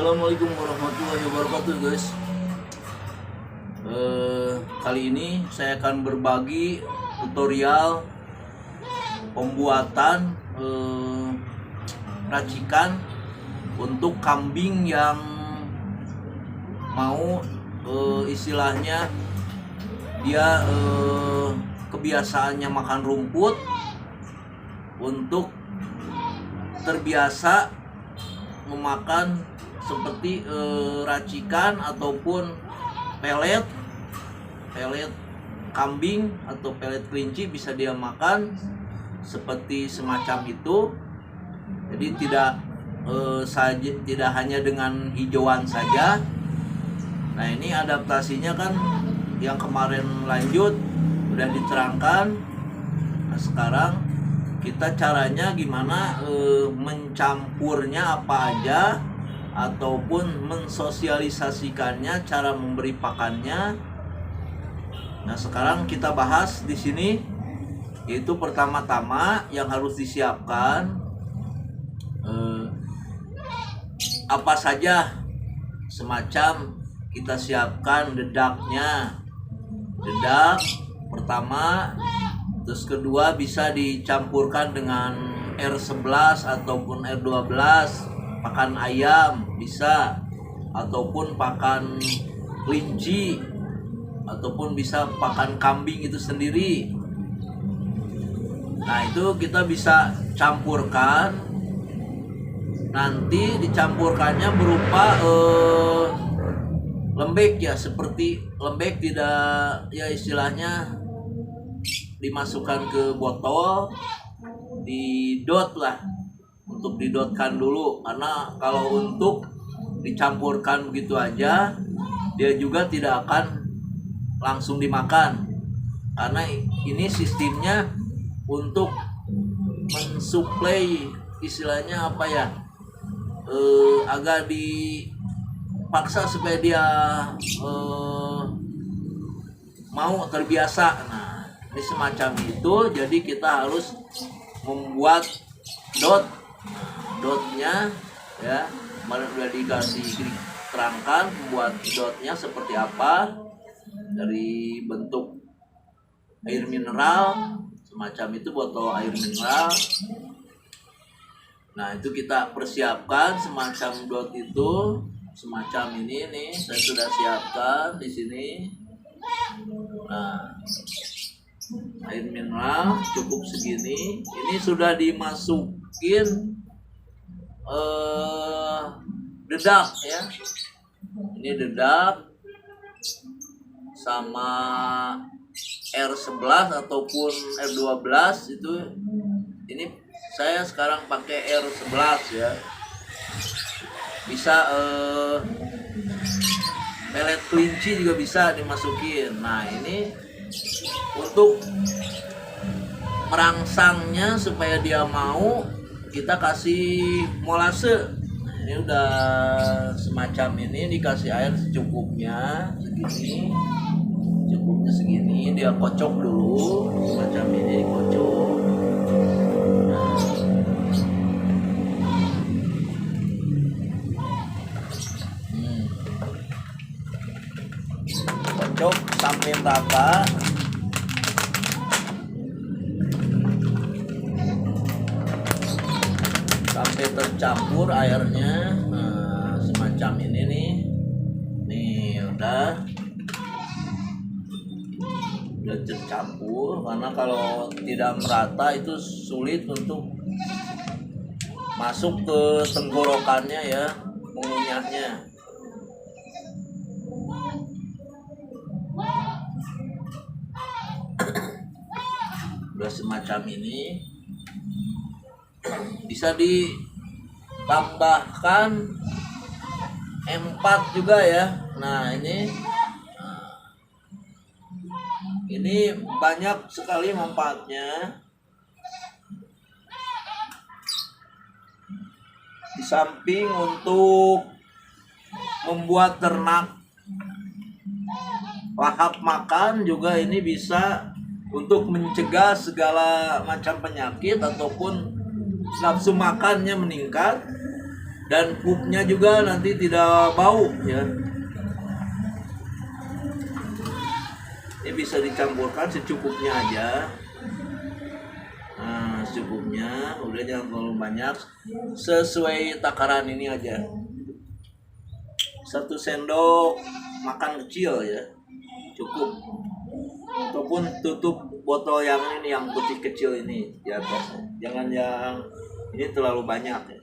Assalamualaikum warahmatullahi wabarakatuh guys. Kali ini saya akan berbagi tutorial pembuatan racikan untuk kambing yang mau istilahnya dia kebiasaannya makan rumput, untuk terbiasa memakan seperti racikan ataupun pelet kambing atau pelet kelinci bisa dia makan seperti semacam itu. Jadi tidak hanya dengan hijauan saja. Nah, ini adaptasinya kan yang kemarin lanjut udah diterangkan. Nah, sekarang kita caranya gimana mencampurnya apa aja ataupun mensosialisasikannya, cara memberi pakannya. Nah, sekarang kita bahas di sini, yaitu pertama-tama yang harus disiapkan apa saja. Semacam kita siapkan dedak pertama, terus kedua bisa dicampurkan dengan R11 ataupun R12, pakan ayam bisa, ataupun pakan kelinci, ataupun bisa pakan kambing itu sendiri. Nah, itu kita bisa campurkan. Nanti dicampurkannya berupa lembek ya, seperti lembek, tidak ya istilahnya dimasukkan ke botol, didot lah, untuk didotkan dulu. Karena kalau untuk dicampurkan begitu aja, dia juga tidak akan langsung dimakan, karena ini sistemnya untuk mensuplai, istilahnya apa ya, agak dipaksa supaya dia mau terbiasa. Nah, ini semacam itu. Jadi kita harus membuat dotnya ya. Kemarin sudah dikasih terangkan membuat dotnya seperti apa, dari bentuk air mineral semacam itu, botol air mineral. Nah, itu kita persiapkan semacam dot itu, semacam ini nih, saya sudah siapkan di sini. Nah, air mineral cukup segini. Ini sudah dimasukin dedak ya. Ini dedak sama R11 ataupun R12 itu. Ini saya sekarang pakai R11 ya. Bisa pelet kelinci juga bisa dimasukin. Nah, ini untuk merangsangnya supaya dia mau, kita kasih molase. Nah, ini udah semacam ini, dikasih air secukupnya segini, cukupnya segini, dia kocok dulu semacam ini, dikocok. Kocok sampai merata. Sampai tercampur airnya. Nah, semacam ini nih udah tercampur. Karena kalau tidak merata itu sulit untuk masuk ke tenggorokannya ya, mengunyahnya. Udah semacam ini, bisa ditambahkan M4 juga ya. Nah, ini banyak sekali manfaatnya. Di samping untuk membuat ternak lahap makan, juga ini bisa untuk mencegah segala macam penyakit ataupun nafsu makannya meningkat. dan pupnya juga nanti tidak bau ya. Ini bisa dicampurkan secukupnya aja. Nah, secukupnya, udah jangan terlalu banyak, sesuai takaran ini aja. 1 sendok makan kecil ya, cukup. Ataupun tutup botol yang ini, yang putih kecil ini di atas. Jangan yang ini terlalu banyak ya.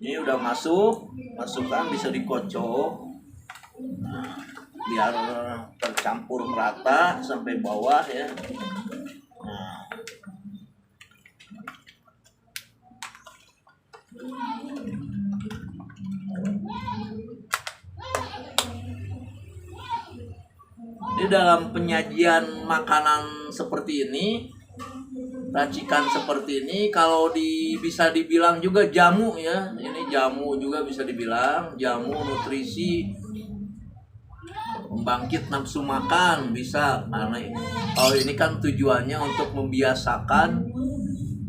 Ini udah masukkan, bisa dikocok. Nah, biar tercampur merata sampai bawah ya. Nah. Di dalam penyajian makanan seperti ini, racikan seperti ini, kalau bisa dibilang juga jamu ya. Ini jamu juga bisa dibilang, jamu nutrisi, membangkit nafsu makan bisa. Karena kalau ini kan tujuannya untuk membiasakan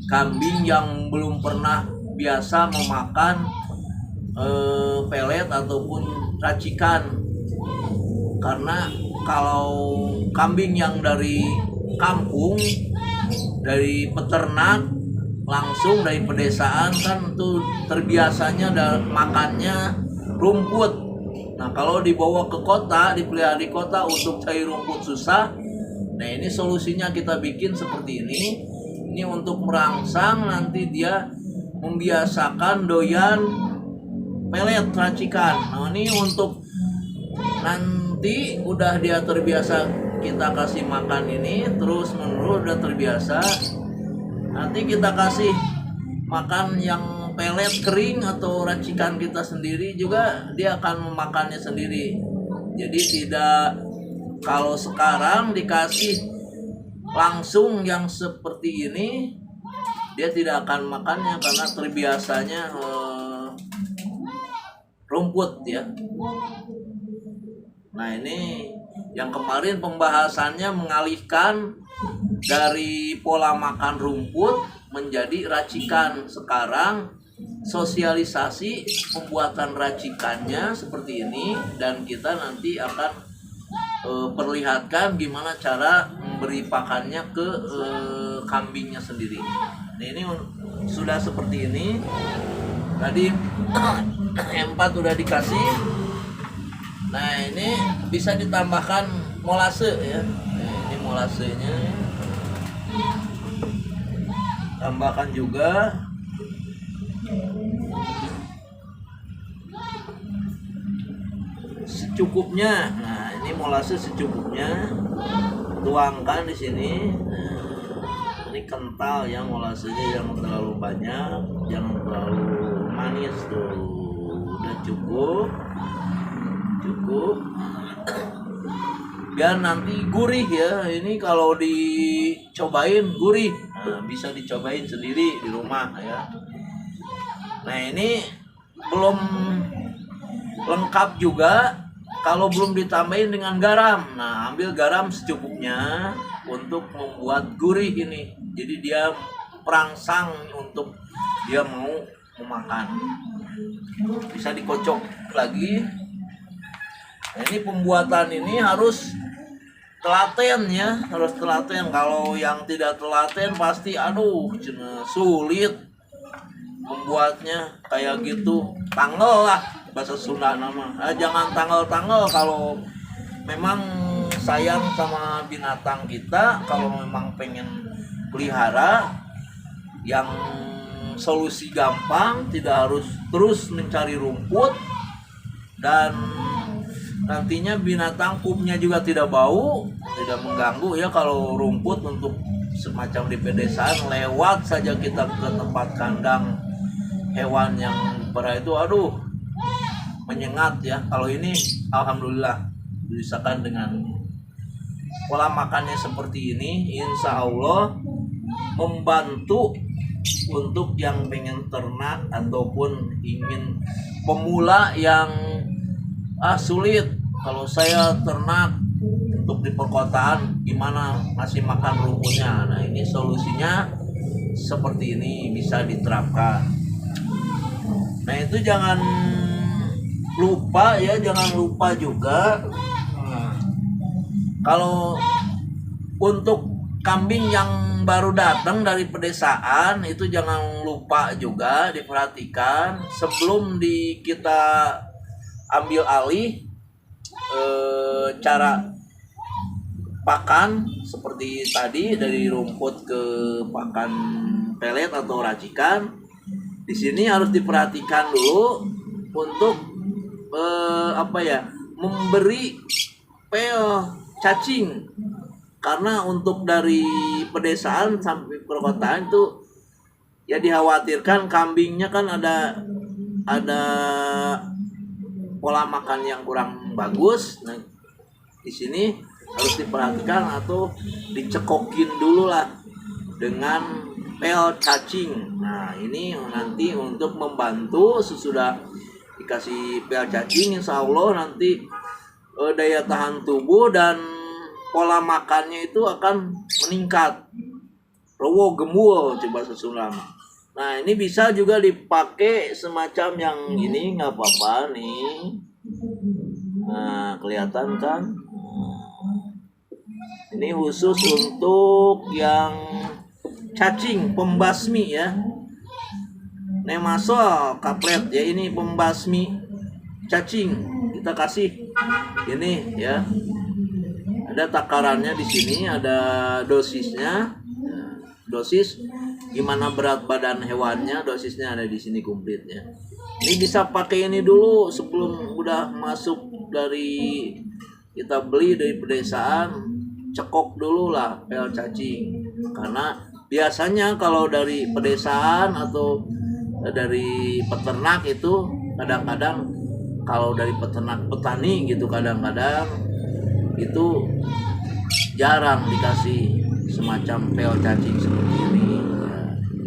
kambing yang belum pernah biasa memakan pelet ataupun racikan. Karena kalau kambing yang dari kampung, dari peternak langsung dari pedesaan kan tuh terbiasanya makannya rumput. Nah, kalau dibawa ke kota, dipelihara di kota untuk cari rumput susah. Nah, ini solusinya kita bikin seperti ini. Ini untuk merangsang nanti dia membiasakan doyan pelet racikan. Nah, ini untuk nanti udah dia terbiasa kita kasih makan ini terus menerus, udah terbiasa. Nanti kita kasih makan yang pelet kering atau racikan kita sendiri juga, dia akan memakannya sendiri. Jadi tidak, kalau sekarang dikasih langsung yang seperti ini, dia tidak akan makannya karena terbiasanya rumput ya. Nah, ini yang kemarin pembahasannya mengalihkan dari pola makan rumput menjadi racikan. Sekarang sosialisasi pembuatan racikannya seperti ini, dan kita nanti akan perlihatkan gimana cara memberi pakannya ke kambingnya sendiri. Nah, ini sudah seperti ini. Tadi empat udah dikasih. Nah, ini bisa ditambahkan molase ya. Nah, ini molasenya. Tambahkan juga. Secukupnya. Nah, ini molase secukupnya. Tuangkan di sini. Nah, ini kental ya molasenya, jangan terlalu banyak, jangan terlalu manis tuh. Udah cukup. Biar nanti gurih ya. Ini kalau dicobain gurih. Nah, bisa dicobain sendiri di rumah ya. Nah, ini belum lengkap juga kalau belum ditambahin dengan garam. Nah, ambil garam secukupnya untuk membuat gurih ini. Jadi dia perangsang untuk dia mau memakan. Bisa dikocok lagi. Nah, ini pembuatan ini harus telaten ya, harus telaten. Kalau yang tidak telaten pasti sulit membuatnya kayak gitu. Tangel lah bahasa Sunda nama. Jangan tangel-tangel kalau memang sayang sama binatang kita. Kalau memang pengen pelihara yang solusi gampang, tidak harus terus mencari rumput, dan nantinya binatang pupnya juga tidak bau, tidak mengganggu ya. Kalau rumput untuk semacam di pedesaan, lewat saja kita ke tempat kandang hewan yang perah itu, menyengat ya. Kalau ini alhamdulillah dibiasakan dengan pola makannya seperti ini, insya Allah membantu untuk yang pengen ternak ataupun ingin pemula yang sulit. Kalau saya ternak untuk di perkotaan, gimana masih makan rumputnya. Nah, ini solusinya seperti ini bisa diterapkan. Nah itu jangan lupa ya, jangan lupa juga kalau untuk kambing yang baru datang dari pedesaan itu jangan lupa juga diperhatikan sebelum kita ambil alih cara pakan seperti tadi dari rumput ke pakan pelet atau racikan. Di sini harus diperhatikan dulu untuk memberi pel cacing, karena untuk dari pedesaan sampai perkotaan itu ya dikhawatirkan kambingnya kan ada pola makan yang kurang bagus. Nah di sini harus diperhatikan atau dicekokin dulu lah dengan pel cacing. Nah ini nanti untuk membantu sesudah dikasih pel cacing, insya Allah nanti daya tahan tubuh dan pola makannya itu akan meningkat. Rowo gemul coba sesulam. Nah ini bisa juga dipakai semacam yang ini, nggak apa-apa nih. Nah kelihatan kan? Ini khusus untuk yang cacing pembasmi ya. Nemasol kaplet ya, ini pembasmi cacing. Kita kasih ini ya. Ada takarannya di sini, ada dosisnya. Dosis gimana berat badan hewannya, dosisnya ada di sini komplitnya. Ini bisa pakai ini dulu sebelum udah masuk dari kita beli dari pedesaan, cekok dulu lah pel cacing. Karena biasanya kalau dari pedesaan atau dari peternak itu kadang-kadang kalau dari peternak petani gitu kadang-kadang itu jarang dikasih semacam pel cacing seperti ini ya.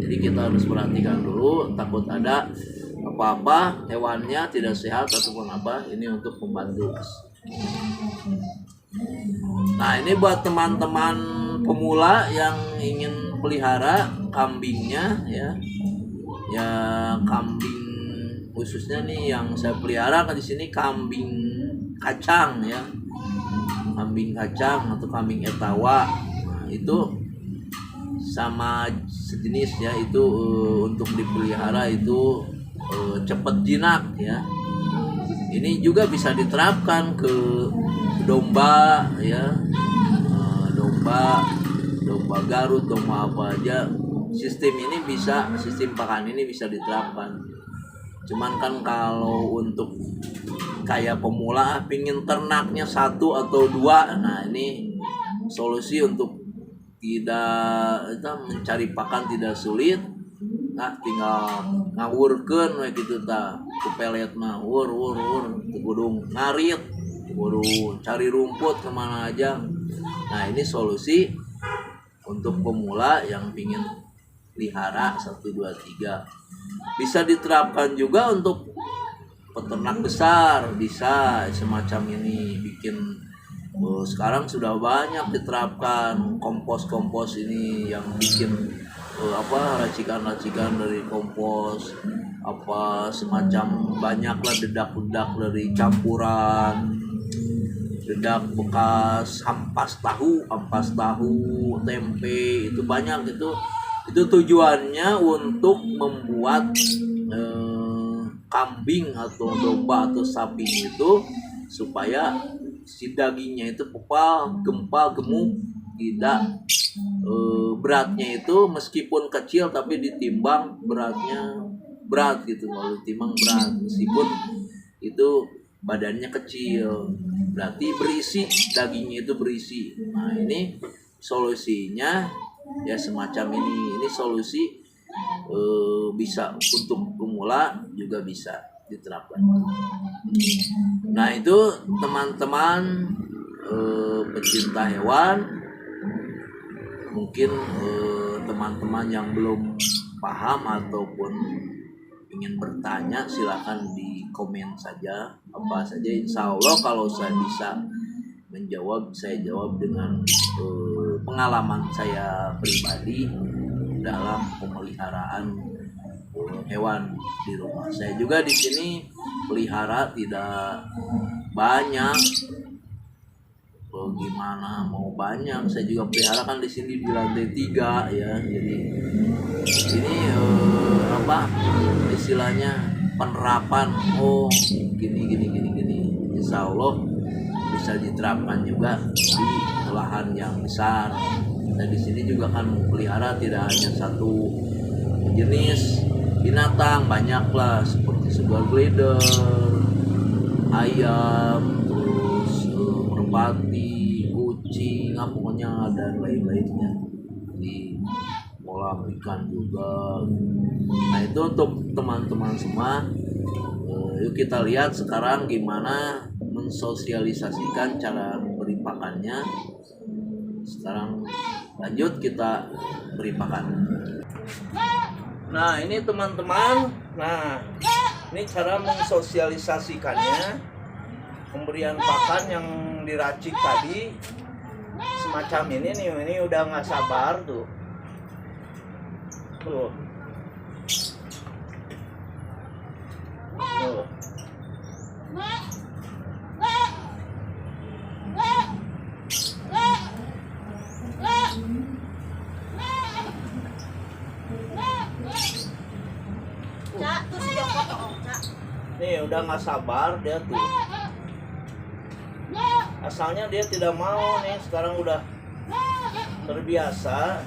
Jadi kita harus perhatikan dulu, takut ada apa-apa hewannya tidak sehat ataupun apa, ini untuk membantu. Nah ini buat teman-teman pemula yang ingin pelihara kambingnya ya kambing khususnya nih yang saya pelihara di sini kambing kacang ya, kambing kacang atau kambing etawa. Nah, itu sama sejenis ya, itu untuk dipelihara itu cepat jinak ya. Ini juga bisa diterapkan ke domba ya, domba Garut, domba apa aja. Sistem pakan ini bisa diterapkan. Cuman kan kalau untuk kayak pemula pingin ternaknya 1 atau 2, nah ini solusi untuk tidak mencari pakan tidak sulit. Nah tinggal ngawurkeun we kitu tah ku pelet mah wur kudu ngarit, kudu cari rumput kemana aja. Nah ini solusi untuk pemula yang pingin pelihara 1, 2, 3. Bisa diterapkan juga untuk peternak besar, bisa semacam ini bikin. Sekarang sudah banyak diterapkan kompos ini yang bikin racikan dari kompos semacam banyaklah dedak-dedak dari campuran dedak bekas ampas tahu, tempe, itu banyak. Itu tujuannya untuk membuat kambing atau domba atau sapi itu supaya si dagingnya itu gempal, gemuk, tidak beratnya itu meskipun kecil tapi ditimbang beratnya berat gitu. Kalau ditimbang berat meskipun itu badannya kecil, berarti berisi, dagingnya itu berisi. Nah ini solusinya ya semacam ini solusi bisa untuk pemula juga bisa diterapkan. Nah itu teman-teman pecinta hewan, mungkin teman-teman yang belum paham ataupun ingin bertanya silakan di komen saja apa saja. Insya Allah kalau saya bisa menjawab, saya jawab dengan pengalaman saya pribadi dalam pemeliharaan hewan di rumah. Saya juga di sini pelihara tidak banyak. Gimana mau banyak? Saya juga pelihara kan di sini di lantai 3 ya. Jadi ini apa istilahnya penerapan. Oh gini. Insya Allah bisa diterapkan juga di lahan yang besar. Dan di sini juga kan pelihara tidak hanya satu jenis binatang, banyaklah seperti sebuah glider, ayam, terus merpati, kucing, pokoknya dan lain-lainnya. Di kolam ikan juga. Nah itu untuk teman-teman semua. Yuk kita lihat sekarang gimana mensosialisasikan cara memberi pakannya. Sekarang lanjut kita beri pakan. Nah ini teman-teman, nah ini cara mensosialisasikannya. Pemberian pakan yang diracik tadi semacam ini udah nggak sabar tuh. Tuh. Nih udah nggak sabar dia tuh. Asalnya dia tidak mau nih, sekarang udah terbiasa.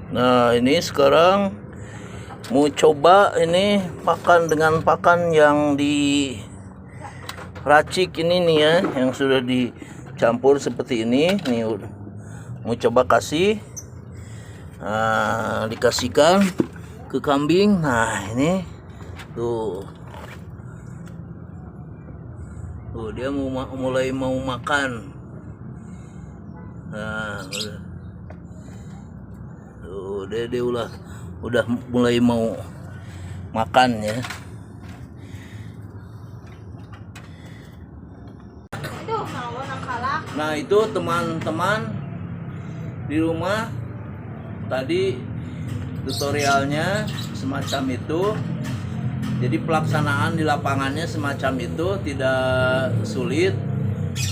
Nah ini sekarang mau coba ini pakan dengan pakan yang diracik ini nih ya, yang sudah dicampur seperti ini nih. Mau coba kasih, nah, dikasihkan ke kambing. Nah ini tuh dia mulai mau makan. Nah dia udah mulai mau makan ya. Nah itu teman-teman di rumah tadi tutorialnya semacam itu. Jadi pelaksanaan di lapangannya semacam itu, tidak sulit,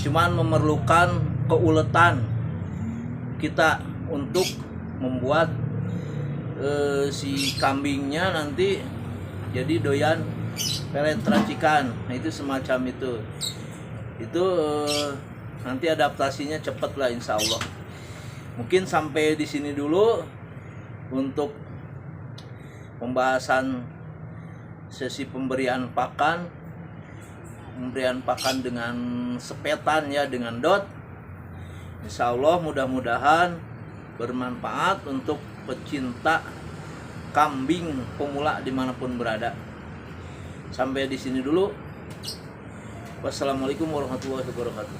cuman memerlukan keuletan kita untuk membuat si kambingnya nanti jadi doyan pelet racikan. Nah, itu semacam itu nanti adaptasinya cepet lah insya Allah. Mungkin sampai di sini dulu untuk pembahasan sesi pemberian pakan dengan sepetan ya, dengan dot. Insya Allah mudah-mudahan bermanfaat untuk pecinta kambing pemula dimanapun berada. Sampai di sini dulu. Wassalamualaikum warahmatullahi wabarakatuh.